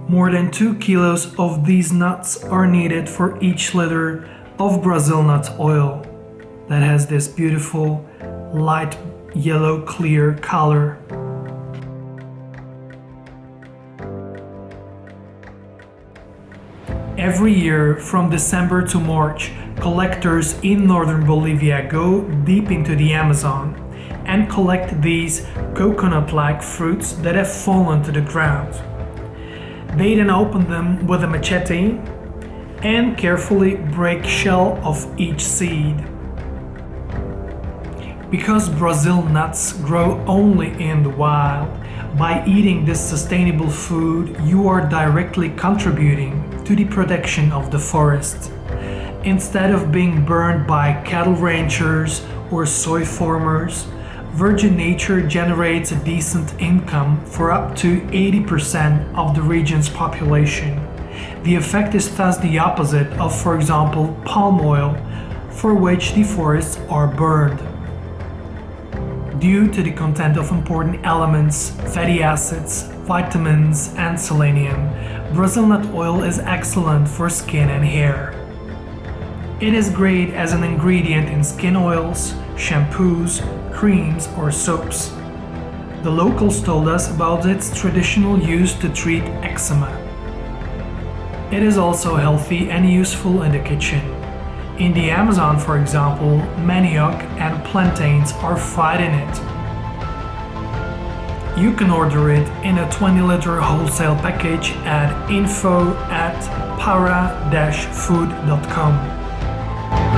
More than 2 kilos of these nuts are needed for each liter of Brazil nut oil that has this beautiful light yellow clear color. Every year from December to March, collectors in northern Bolivia go deep into the Amazon and collect these coconut-like fruits that have fallen to the ground. They then open them with a machete and carefully break shell of each seed. Because Brazil nuts grow only in the wild, by eating this sustainable food, you are directly contributing to the protection of the forest. Instead of being burned by cattle ranchers or soy farmers, virgin nature generates a decent income for up to 80% of the region's population. The effect is thus the opposite of, for example, palm oil, for which the forests are burned. Due to the content of important elements, fatty acids, vitamins, and selenium, Brazil nut oil is excellent for skin and hair. It is great as an ingredient in skin oils, shampoos, creams, or soaps. The locals told us about its traditional use to treat eczema. It is also healthy and useful in the kitchen. In the Amazon, for example, manioc and plantains are fried in it. You can order it in a 20-liter wholesale package at info@para-food.com.